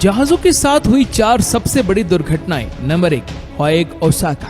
जहाजों के साथ हुई 4 सबसे बड़ी दुर्घटनाएं। Number 1, होएग Osaka.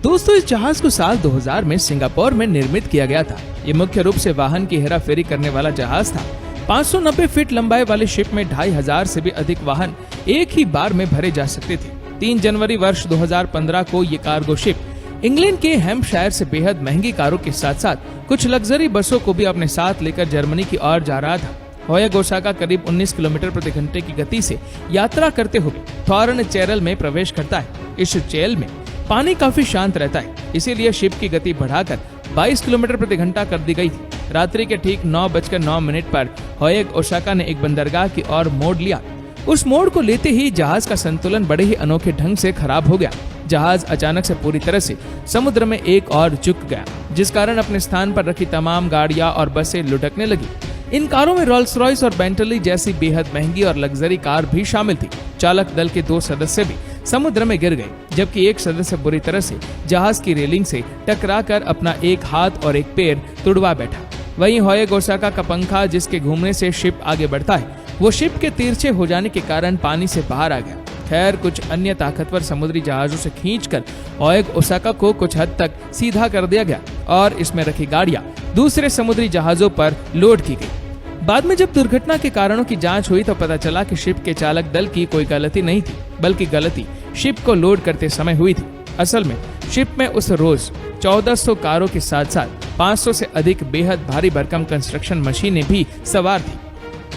दोस्तों, इस जहाज को साल 2000 में सिंगापुर में निर्मित किया गया था। ये मुख्य रूप से वाहन की हेराफेरी करने वाला जहाज था। 590 फीट लंबाई वाले शिप में 2500 से भी अधिक वाहन एक ही बार में भरे जा सकते थे। 3 जनवरी वर्ष 2015 को ये कार्गो शिप इंग्लैंड के हैम्पशायर से बेहद महंगी कारों के साथ साथ कुछ लग्जरी बसों को भी अपने साथ लेकर जर्मनी की ओर जा रहा था। होएग ओसाका करीब 19 किलोमीटर प्रति घंटे की गति से यात्रा करते हुए थॉर्न चैनल में प्रवेश करता है। इस चैनल में पानी काफी शांत रहता है, इसीलिए शिप की गति बढ़ाकर 22 किलोमीटर प्रति घंटा कर दी गई थी। रात्रि के ठीक 9:09 पर होएग ओसाका ने एक बंदरगाह की ओर मोड़ लिया। उस मोड़ को लेते ही जहाज का संतुलन बड़े ही अनोखे ढंग से खराब हो गया। जहाज अचानक से पूरी तरह से समुद्र में एक और झुक गया, जिस कारण अपने स्थान पर रखी तमाम गाड़ियां और बसें लुढ़कने लगी। इन कारों में रोल्स रॉयस और बेंटली जैसी बेहद महंगी और लग्जरी कार भी शामिल थी। चालक दल के 2 सदस्य भी समुद्र में गिर गए, जबकि एक सदस्य बुरी तरह से जहाज की रेलिंग से टकराकर अपना एक हाथ और एक पैर तुड़वा बैठा। वहीं होएग ओसाका का पंखा, जिसके घूमने से शिप आगे बढ़ता है, वो शिप के तिरछे हो जाने के कारण पानी से बाहर आ गया। खैर, कुछ अन्य ताकतवर समुद्री जहाजों से खींचकर होएग ओसाका को कुछ हद तक सीधा कर दिया गया और इसमें रखी गाड़ियां दूसरे समुद्री जहाजों पर लोड की गई। बाद में जब दुर्घटना के कारणों की जांच हुई तो पता चला कि शिप के चालक दल की कोई गलती नहीं थी, बल्कि गलती शिप को लोड करते समय हुई थी। असल में शिप में उस रोज 1400 कारों के साथ साथ 500 से अधिक बेहद भारी भरकम कंस्ट्रक्शन मशीनें भी सवार थी।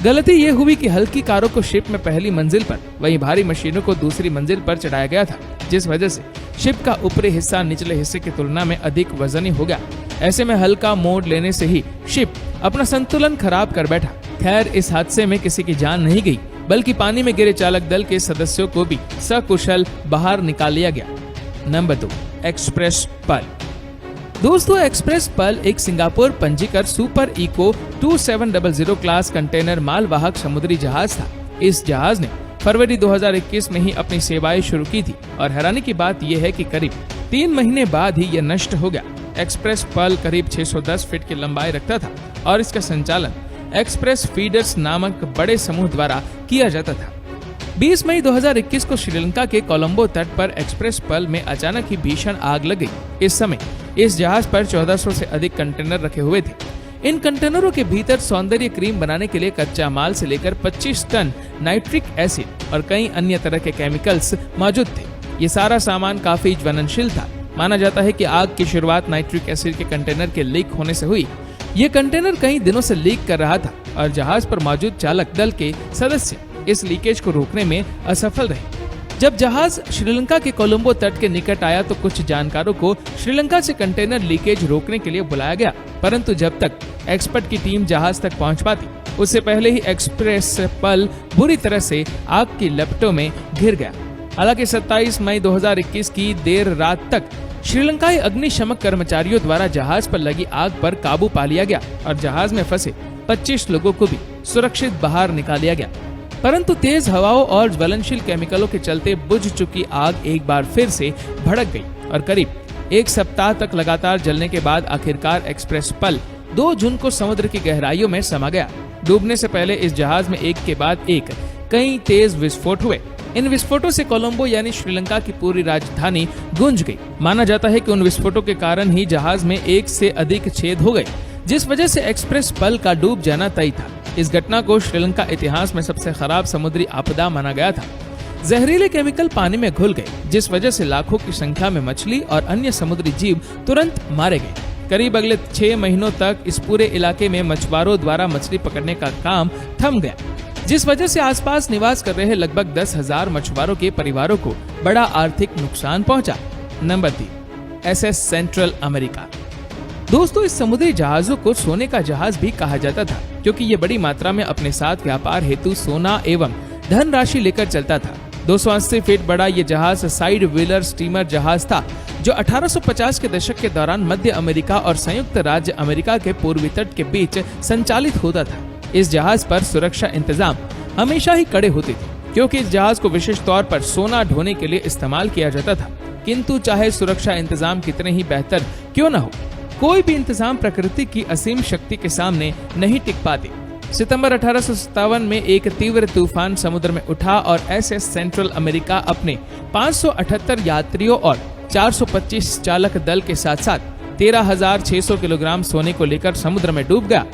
गलती ये हुई कि हल्की कारों को शिप में पहली मंजिल पर, वहीं भारी मशीनों को दूसरी मंजिल पर चढ़ाया गया था, जिस वजह से शिप का ऊपरी हिस्सा निचले हिस्से की तुलना में अधिक वजनी हो गया। ऐसे में हल्का मोड़ लेने से ही शिप अपना संतुलन खराब कर बैठा। खैर, इस हादसे में किसी की जान नहीं गई, बल्कि पानी में गिरे चालक दल के सदस्यों को भी सकुशल बाहर निकाल लिया गया। Number 2, Express Pearl. दोस्तों, एक्सप्रेस पर्ल एक सिंगापुर पंजीकृत सुपर इको 2700 क्लास कंटेनर मालवाहक समुद्री जहाज था। इस जहाज ने फरवरी 2021 में ही अपनी सेवाएं शुरू की थी और हैरानी की बात यह है कि करीब 3 महीने बाद ही यह नष्ट हो गया। एक्सप्रेस पर्ल करीब 610 फीट की लंबाई रखता था और इसका संचालन एक्सप्रेस फीडर्स नामक बड़े समूह द्वारा किया जाता था। 20 मई 2021 को श्रीलंका के कोलंबो तट पर एक्सप्रेस पर्ल में अचानक ही भीषण आग लग गई। इस समय इस जहाज पर 1400 से अधिक कंटेनर रखे हुए थे। इन कंटेनरों के भीतर सौंदर्य क्रीम बनाने के लिए कच्चा माल से लेकर 25 टन नाइट्रिक एसिड और कई अन्य तरह के केमिकल्स मौजूद थे। ये सारा सामान काफी ज्वलनशील था। माना जाता है कि आग की शुरुआत नाइट्रिक एसिड के कंटेनर के लीक होने से हुई। ये कंटेनर कई दिनों से लीक कर रहा था और जहाज पर मौजूद चालक दल के सदस्य इस लीकेज को रोकने में असफल रहे। जब जहाज श्रीलंका के कोलंबो तट के निकट आया तो कुछ जानकारों को श्रीलंका से कंटेनर लीकेज रोकने के लिए बुलाया गया, परंतु जब तक एक्सपर्ट की टीम जहाज तक पहुंच पाती, उससे पहले ही एक्सप्रेस पर्ल बुरी तरह से आग की लपटों में घिर गया। हालांकि 27 मई 2021 की देर रात तक श्रीलंकाई अग्निशमक कर्मचारियों द्वारा जहाज पर लगी आग पर काबू पा लिया गया और जहाज में फंसे 25 लोगों को भी सुरक्षित बाहर निकाल लिया गया। परंतु तेज हवाओं और ज्वलनशील केमिकलों के चलते बुझ चुकी आग एक बार फिर से भड़क गई और करीब 1 सप्ताह तक लगातार जलने के बाद आखिरकार एक्सप्रेस पर्ल 2 जून को समुद्र की गहराइयों में समा गया। डूबने से पहले इस जहाज में एक के बाद एक कई तेज विस्फोट हुए। इन विस्फोटों से कोलंबो यानी श्रीलंका की पूरी राजधानी गूंज गई। माना जाता है कि उन विस्फोटों के कारण ही जहाज में 1 से अधिक छेद हो गए, जिस वजह से एक्सप्रेस पर्ल का डूब जाना तय था। इस घटना को श्रीलंका इतिहास में सबसे खराब समुद्री आपदा माना गया था। जहरीले केमिकल पानी में घुल गए, जिस वजह से लाखों की संख्या में मछली और अन्य समुद्री जीव तुरंत मारे गए। करीब अगले 6 महीनों तक इस पूरे इलाके में मछुआरों द्वारा मछली पकड़ने का काम थम गया, जिस वजह से आसपास निवास कर रहे लगभग 10,000 मछुआरों के परिवारों को बड़ा आर्थिक नुकसान पहुंचा। Number 3, SS central America. दोस्तों, इस समुद्री जहाजों को सोने का जहाज भी कहा जाता था, क्योंकि ये बड़ी मात्रा में अपने साथ व्यापार हेतु सोना एवं धनराशि लेकर चलता था। 280 फीट बड़ा ये जहाज साइड व्हीलर स्टीमर जहाज था, जो 1850 के दशक के दौरान मध्य अमेरिका और संयुक्त राज्य अमेरिका के पूर्वी तट के बीच संचालित होता था। इस जहाज पर सुरक्षा इंतजाम हमेशा ही कड़े होते थे, क्योंकि इस जहाज को विशेष तौर पर सोना ढोने के लिए इस्तेमाल किया जाता था। किंतु चाहे सुरक्षा इंतजाम कितने ही बेहतर क्यों न हो, कोई भी इंतजाम प्रकृति की असीम शक्ति के सामने नहीं टिक पाते। सितंबर 1857 में एक तीव्र तूफान समुद्र में उठा और एसएस सेंट्रल अमेरिका अपने 578 यात्रियों और 425 चालक दल के साथ साथ 13,600 किलोग्राम सोने को लेकर समुद्र में डूब गया।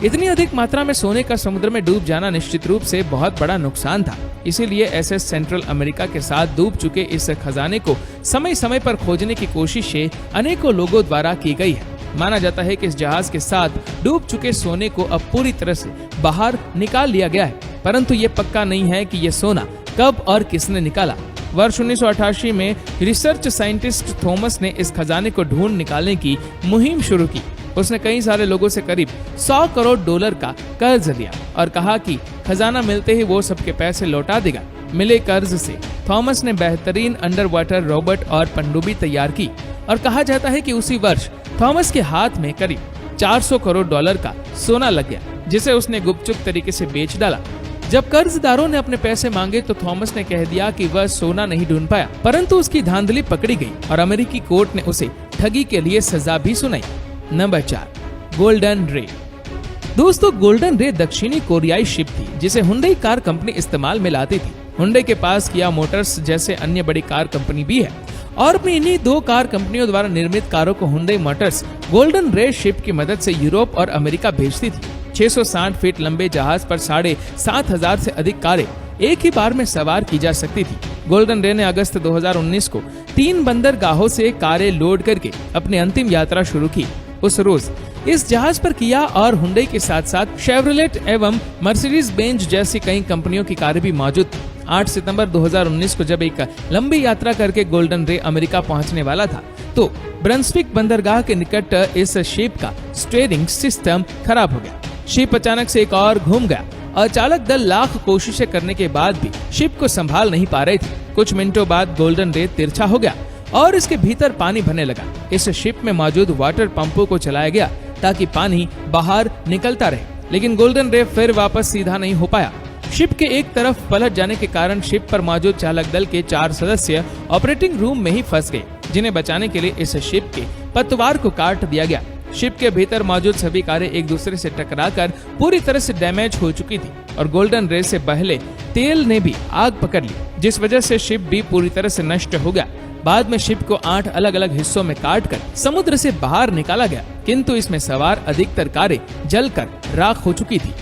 इतनी अधिक मात्रा में सोने का समुद्र में डूब जाना निश्चित रूप से बहुत बड़ा नुकसान था। इसीलिए एसएस सेंट्रल अमेरिका के साथ डूब चुके इस खजाने को समय समय पर खोजने की कोशिशें अनेकों लोगों द्वारा की गई है। माना जाता है कि इस जहाज के साथ डूब चुके सोने को अब पूरी तरह से बाहर निकाल लिया गया है, परंतु ये पक्का नहीं है कि ये सोना कब और किसने निकाला। वर्ष 1988 में रिसर्च साइंटिस्ट थॉमस ने इस खजाने को ढूंढ निकालने की मुहिम शुरू की। उसने कई सारे लोगों से करीब 100 करोड़ डॉलर का कर्ज लिया और कहा कि खजाना मिलते ही वो सबके पैसे लौटा देगा। मिले कर्ज से थॉमस ने बेहतरीन अंडर वाटर रोबोट और पनडुब्बी तैयार की और कहा जाता है कि उसी वर्ष थॉमस के हाथ में करीब 400 करोड़ डॉलर का सोना लग गया, जिसे उसने गुपचुप तरीके से बेच डाला। जब कर्जदारों ने अपने पैसे मांगे तो थॉमस ने कह दिया कि वह सोना नहीं ढूंढ पाया, परंतु उसकी धांधली पकड़ी गई और अमेरिकी कोर्ट ने उसे ठगी के लिए सजा भी सुनाई। नंबर 4, गोल्डन रे। दोस्तों, गोल्डन रे दक्षिणी कोरियाई शिप थी जिसे हुंडई कार कंपनी इस्तेमाल में लाती थी। हुंडई के पास किया मोटर्स जैसे अन्य बड़ी कार कंपनी भी है और अपनी इन्हीं दो कार कंपनियों द्वारा निर्मित कारों को हुंडई मोटर्स गोल्डन रे शिप की मदद से यूरोप और अमेरिका भेजती थी। 660 फीट लंबे जहाज पर 7,500 से अधिक कारें एक ही बार में सवार की जा सकती थी। गोल्डन रे ने अगस्त 2019 को 3 बंदरगाहों से कारें लोड करके अपनी अंतिम यात्रा शुरू की। उस रोज इस जहाज पर किया और हुंडई के साथ साथ शेवरलेट एवं मर्सिडीज बेंज जैसी कई कंपनियों की कारें भी मौजूद थी। 8 सितंबर 2019 को जब एक लंबी यात्रा करके गोल्डन रे अमेरिका पहुंचने वाला था तो ब्रंसविक बंदरगाह के निकट इस शिप का स्टीयरिंग सिस्टम खराब हो गया। शिप अचानक से एक और घूम गया और चालक दल लाख कोशिशें करने के बाद भी शिप को संभाल नहीं पा रही थी। कुछ मिनटों बाद गोल्डन रे तिरछा हो गया और इसके भीतर पानी भरने लगा। इस शिप में मौजूद वाटर पंपों को चलाया गया ताकि पानी बाहर निकलता रहे, लेकिन गोल्डन रे फिर वापस सीधा नहीं हो पाया। शिप के एक तरफ पलट जाने के कारण शिप पर मौजूद चालक दल के 4 सदस्य ऑपरेटिंग रूम में ही फंस गए, जिन्हें बचाने के लिए इस शिप के पतवार को काट दिया गया। शिप के भीतर मौजूद सभी कारें एक दूसरे से टकराकर पूरी तरह से डैमेज हो चुकी थी और गोल्डन रे से बहले तेल ने भी आग पकड़ ली, जिस वजह से शिप भी पूरी तरह से नष्ट हो गया। बाद में शिप को 8 अलग अलग हिस्सों में काटकर समुद्र से बाहर निकाला गया, किंतु इसमें सवार अधिकतर कारें जलकर राख हो चुकी थी।